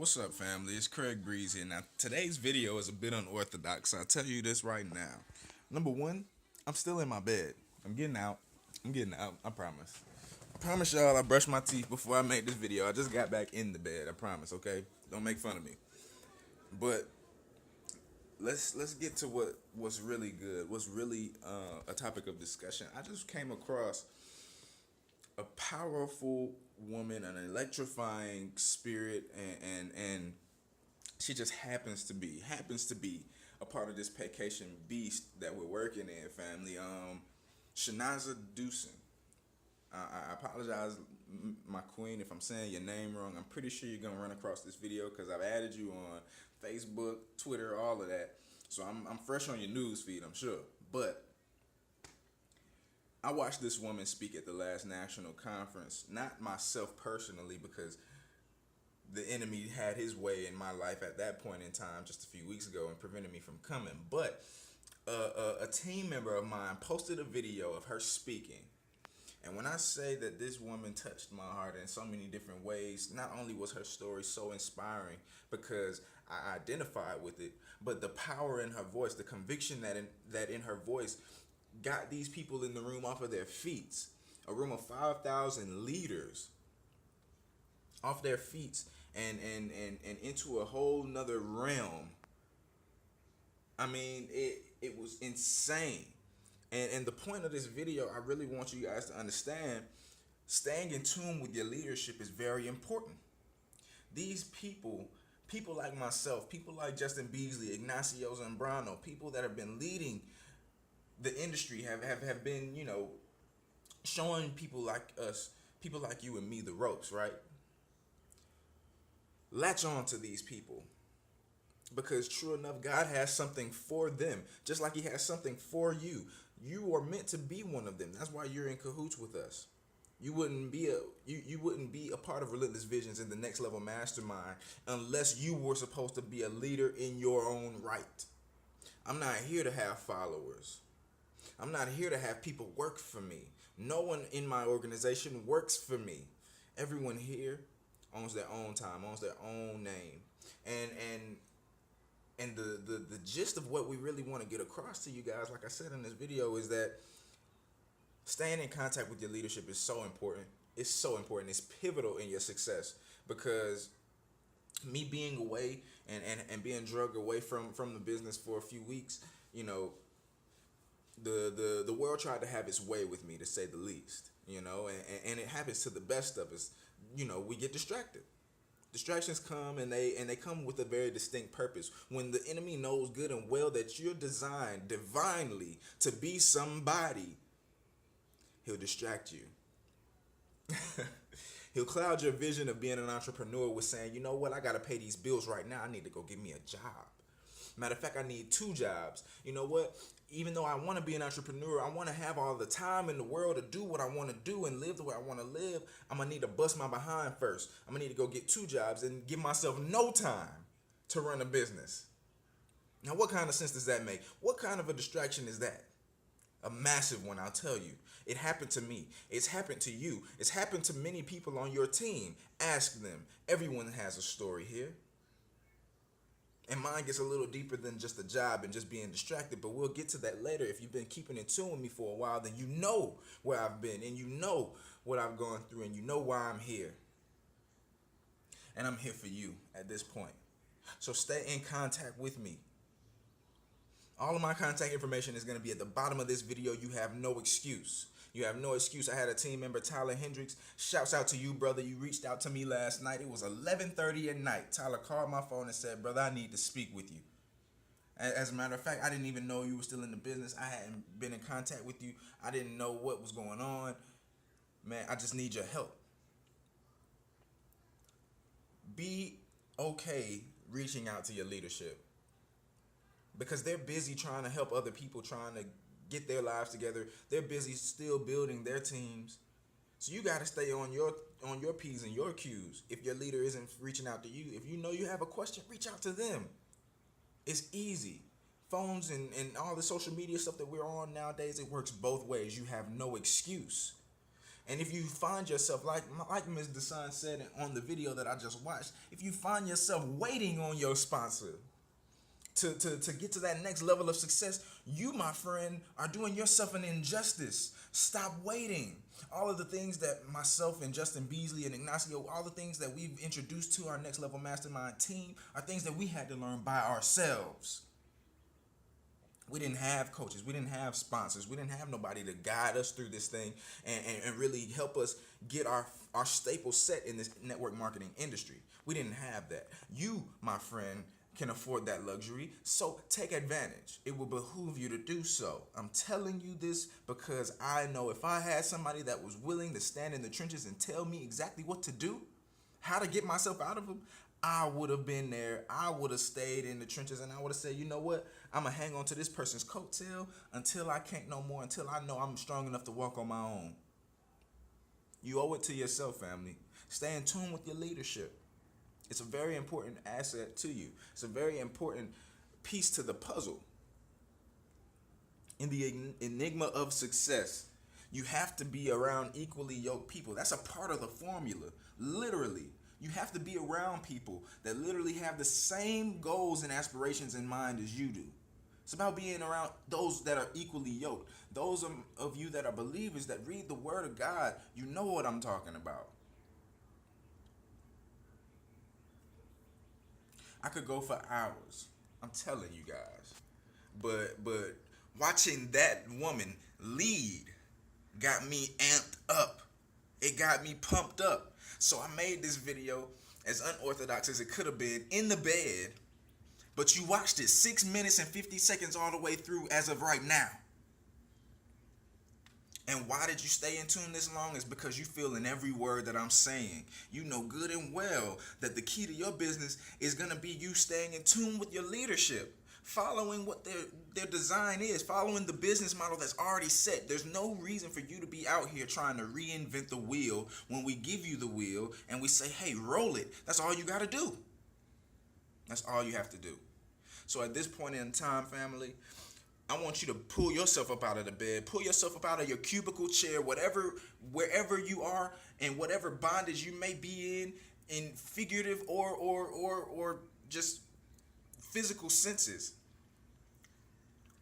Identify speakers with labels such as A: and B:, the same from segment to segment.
A: What's up, family? It's Craig Breeze here. Now, today's video is a bit unorthodox, so I'll tell you this right now. Number one, I'm still in my bed. I'm getting out. I promise. I promise y'all I brushed my teeth before I made this video. I just got back in the bed. I promise, okay? Don't make fun of me. But let's get to what's really good. What's really a topic of discussion. I just came across a powerful woman, an electrifying spirit, and she just happens to be a part of this vacation beast that we're working in, family. Shanaza Deucin. I apologize, my queen, if I'm saying your name wrong. I'm pretty sure you're gonna run across this video because I've added you on Facebook, Twitter, all of that. So I'm fresh on your news feed, I'm sure. But I watched this woman speak at the last national conference. Not myself personally, because the enemy had his way in my life at that point in time just a few weeks ago and prevented me from coming. But a team member of mine posted a video of her speaking. And when I say that this woman touched my heart in so many different ways, not only was her story so inspiring because I identified with it, but the power in her voice, the conviction that in her voice got these people in the room off of their feet. A room of 5,000 leaders off their feet and into a whole nother realm. I mean, it was insane. And the point of this video, I really want you guys to understand, staying in tune with your leadership is very important. These people like myself, people like Justin Beasley, Ignacio Zambrano, people that have been leading the industry, have been, showing people like us, people like you and me, the ropes, right? Latch on to these people, because true enough, God has something for them, just like he has something for you. You are meant to be one of them. That's why you're in cahoots with us. You wouldn't be a part of Relentless Visions in the Next Level Mastermind unless you were supposed to be a leader in your own right. I'm not here to have followers. I'm not here to have people work for me. No one in my organization works for me. Everyone here owns their own time, owns their own name. And the gist of what we really want to get across to you guys, like I said in this video, is that staying in contact with your leadership is so important. It's so important. It's pivotal in your success, because me being away and being drugged away from the business for a few weeks, the world tried to have its way with me, to say the least. And it happens to the best of us. We get distracted. Distractions come, and they come with a very distinct purpose. When the enemy knows good and well that you're designed divinely to be somebody, he'll distract you. He'll cloud your vision of being an entrepreneur with saying, you know what, I got to pay these bills right now. I need to go get me a job. Matter of fact, I need 2 jobs. You know what? Even though I want to be an entrepreneur, I want to have all the time in the world to do what I want to do and live the way I want to live. I'm going to need to bust my behind first. I'm going to need to go get 2 jobs and give myself no time to run a business. Now, what kind of sense does that make? What kind of a distraction is that? A massive one, I'll tell you. It happened to me. It's happened to you. It's happened to many people on your team. Ask them. Everyone has a story here. And mine gets a little deeper than just a job and just being distracted, but we'll get to that later. If you've been keeping in tune with me for a while, then you know where I've been, and you know what I've gone through, and you know why I'm here. And I'm here for you at this point. So stay in contact with me. All of my contact information is going to be at the bottom of this video. You have no excuse. You have no excuse. I had a team member, Tyler Hendricks. Shouts out to you, brother. You reached out to me last night. It was 11:30 at night. Tyler called my phone and said, brother, I need to speak with you. As a matter of fact, I didn't even know you were still in the business. I hadn't been in contact with you. I didn't know what was going on. Man, I just need your help. Be okay reaching out to your leadership, because they're busy trying to help other people, trying to get their lives together. They're busy still building their teams. So you got to stay on your P's and your Q's. If your leader isn't reaching out to you, if you know you have a question, reach out to them. It's easy. Phones and all the social media stuff that we're on nowadays, it works both ways. You have no excuse. And if you find yourself, like Ms. Desan said on the video that I just watched, if you find yourself waiting on your sponsor to get to that next level of success, you, my friend, are doing yourself an injustice. Stop waiting. All of the things that myself and Justin Beasley and Ignacio, all the things that we've introduced to our next level mastermind team are things that we had to learn by ourselves. We didn't have coaches. We didn't have sponsors. We didn't have nobody to guide us through this thing and really help us get our staples set in this network marketing industry. We didn't have that. You, my friend, can afford that luxury, so take advantage. It will behoove you to do so. I'm telling you this because I know if I had somebody that was willing to stand in the trenches and tell me exactly what to do, how to get myself out of them, I would have been there. I would have stayed in the trenches, and I would have said, you know what? I'm going to hang on to this person's coattail until I can't no more, until I know I'm strong enough to walk on my own. You owe it to yourself, family. Stay in tune with your leadership. It's a very important asset to you. It's a very important piece to the puzzle. In the Enigma of Success, you have to be around equally yoked people. That's a part of the formula, literally. You have to be around people that literally have the same goals and aspirations in mind as you do. It's about being around those that are equally yoked. Those of you that are believers that read the Word of God, you know what I'm talking about. I could go for hours. I'm telling you guys. But watching that woman lead got me amped up. It got me pumped up. So I made this video as unorthodox as it could have been in the bed, but you watched it 6 minutes and 50 seconds all the way through as of right now. And why did you stay in tune this long? Is because you feel in every word that I'm saying. You know good and well that the key to your business is going to be you staying in tune with your leadership, following what their design is, following the business model that's already set. There's no reason for you to be out here trying to reinvent the wheel when we give you the wheel and we say, hey, roll it. That's all you got to do. That's all you have to do. So at this point in time, family, I want you to pull yourself up out of the bed, pull yourself up out of your cubicle chair, wherever you are, and whatever bondage you may be in figurative or just physical senses.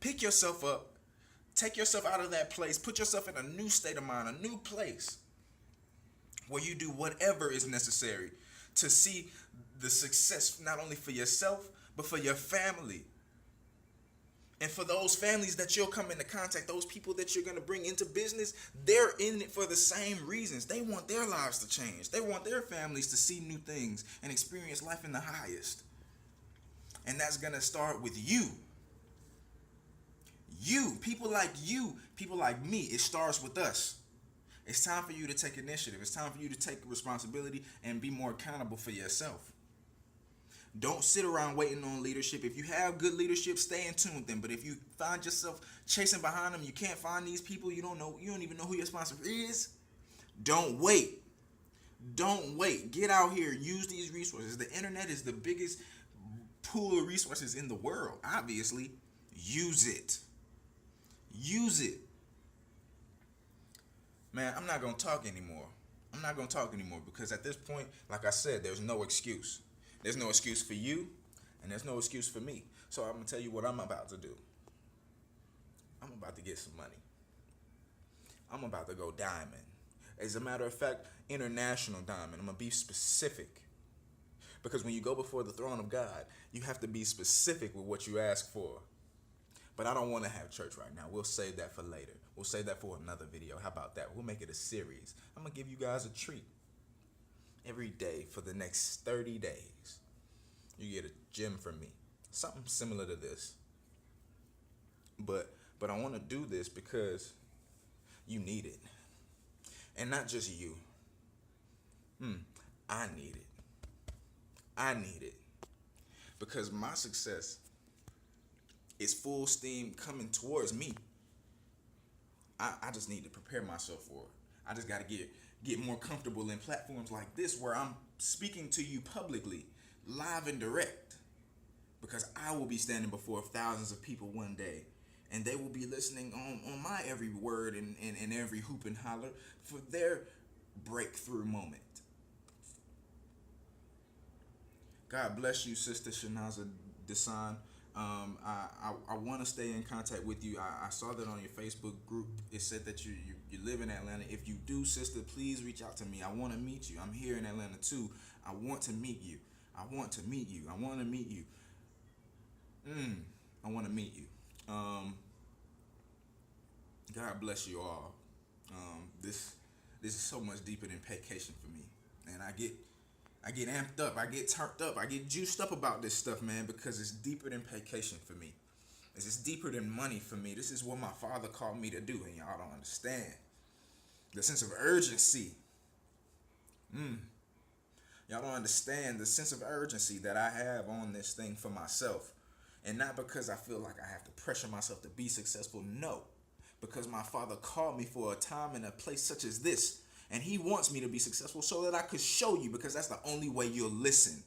A: Pick yourself up, take yourself out of that place, put yourself in a new state of mind, a new place where you do whatever is necessary to see the success not only for yourself, but for your family. And for those families that you'll come into contact, those people that you're going to bring into business, they're in it for the same reasons. They want their lives to change. They want their families to see new things and experience life in the highest. And that's going to start with you. You, people like me, it starts with us. It's time for you to take initiative. It's time for you to take responsibility and be more accountable for yourself. Don't sit around waiting on leadership. If you have good leadership, stay in tune with them. But if you find yourself chasing behind them, you can't find these people, you don't even know who your sponsor is, don't wait. Don't wait. Get out here. Use these resources. The internet is the biggest pool of resources in the world. Obviously, use it. Use it. Man, I'm not going to talk anymore. Because at this point, like I said, there's no excuse. There's no excuse for you, and there's no excuse for me. So I'm going to tell you what I'm about to do. I'm about to get some money. I'm about to go diamond. As a matter of fact, international diamond. I'm going to be specific. Because when you go before the throne of God, you have to be specific with what you ask for. But I don't want to have church right now. We'll save that for later. We'll save that for another video. How about that? We'll make it a series. I'm going to give you guys a treat. Every day for the next 30 days, you get a gem from me. Something similar to this. But I want to do this because you need it. And not just you. I need it. I need it. Because my success is full steam coming towards me. I just need to prepare myself for it. I just got to get more comfortable in platforms like this where I'm speaking to you publicly, live and direct, because I will be standing before thousands of people one day, and they will be listening on my every word and every hoop and holler for their breakthrough moment. God bless you, Sister Shanaza Desan. I want to stay in contact with you. I saw that on your Facebook group. It said that you live in Atlanta. If you do, sister, please reach out to me. I want to meet you. I'm here in Atlanta too. I want to meet you. I want to meet you. I want to meet you. I want to meet you. God bless you all. This is so much deeper than vacation for me, and I get amped up, I get turned up, I get juiced up about this stuff, man, because it's deeper than vacation for me. It's deeper than money for me. This is what my father called me to do, and y'all don't understand. The sense of urgency. Y'all don't understand the sense of urgency that I have on this thing for myself. And not because I feel like I have to pressure myself to be successful. No. Because my father called me for a time and a place such as this. And he wants me to be successful so that I could show you, because that's the only way you'll listen.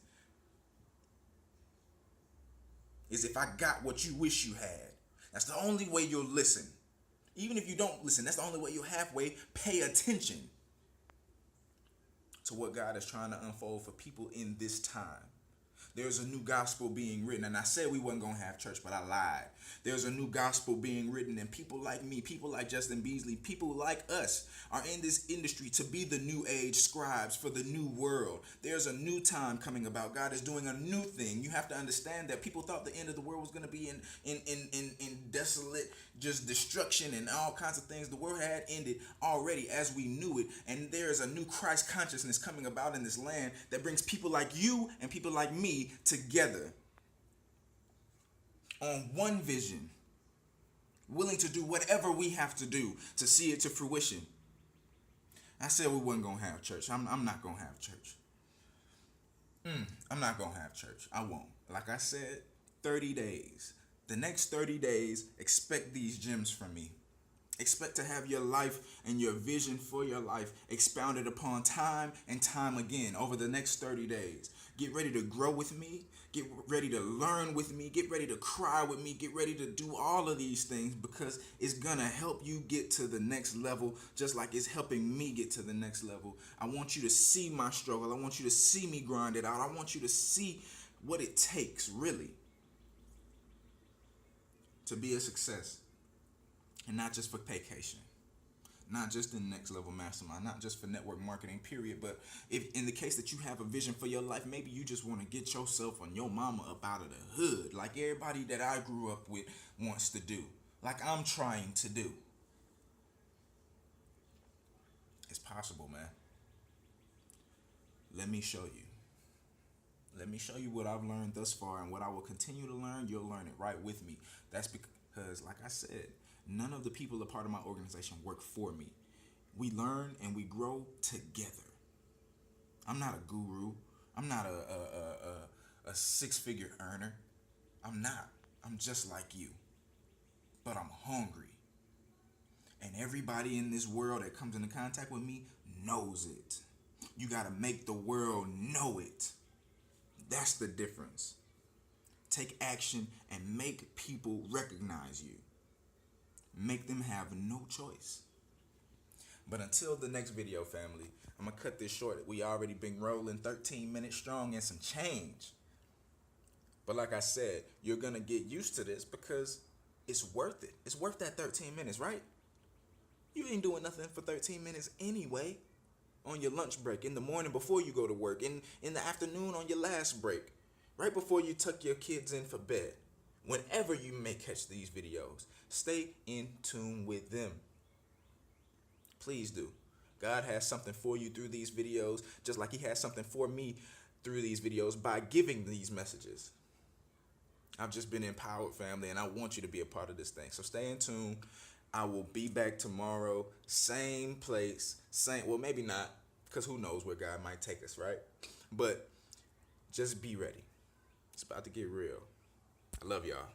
A: Is if I got what you wish you had. That's the only way you'll listen. Even if you don't listen, that's the only way you'll halfway pay attention to what God is trying to unfold for people in this time. There's a new gospel being written. And I said we wasn't going to have church, but I lied. There's a new gospel being written, and people like me, people like Justin Beasley, people like us are in this industry to be the new age scribes for the new world. There's a new time coming about. God is doing a new thing. You have to understand that people thought the end of the world was going to be in desolate, just destruction and all kinds of things. The world had ended already as we knew it. And there is a new Christ consciousness coming about in this land that brings people like you and people like me together on one vision, willing to do whatever we have to do to see it to fruition. I said we wasn't going to have church. I'm not going to have church. I'm not going to have church. I won't. Like I said, 30 days. The next 30 days, expect these gems from me. Expect to have your life and your vision for your life expounded upon time and time again over the next 30 days. Get ready to grow with me. Get ready to learn with me. Get ready to cry with me. Get ready to do all of these things, because it's going to help you get to the next level, just like it's helping me get to the next level. I want you to see my struggle. I want you to see me grind it out. I want you to see what it takes, really, to be a success. And not just for vacation, not just the next level mastermind, not just for network marketing, period. But if in the case that you have a vision for your life, maybe you just want to get yourself and your mama up out of the hood, like everybody that I grew up with wants to do, like I'm trying to do. It's possible, man. Let me show you. Let me show you what I've learned thus far, and what I will continue to learn. You'll learn it right with me. That's because, like I said, none of the people a part of my organization work for me. We learn and we grow together. I'm not a guru. I'm not a six-figure earner. I'm not. I'm just like you. But I'm hungry. And everybody in this world that comes into contact with me knows it. You got to make the world know it. That's the difference. Take action and make people recognize you. Make them have no choice. But until the next video, family, I'm going to cut this short. We already been rolling 13 minutes strong and some change. But like I said, you're going to get used to this because it's worth it. It's worth that 13 minutes, right? You ain't doing nothing for 13 minutes anyway. On your lunch break, in the morning before you go to work, in the afternoon on your last break, right before you tuck your kids in for bed. Whenever you may catch these videos, stay in tune with them. Please do. God has something for you through these videos, just like he has something for me through these videos by giving these messages. I've just been empowered, family, and I want you to be a part of this thing. So stay in tune. I will be back tomorrow, same place, well, maybe not, because who knows where God might take us, right? But just be ready. It's about to get real. I love y'all.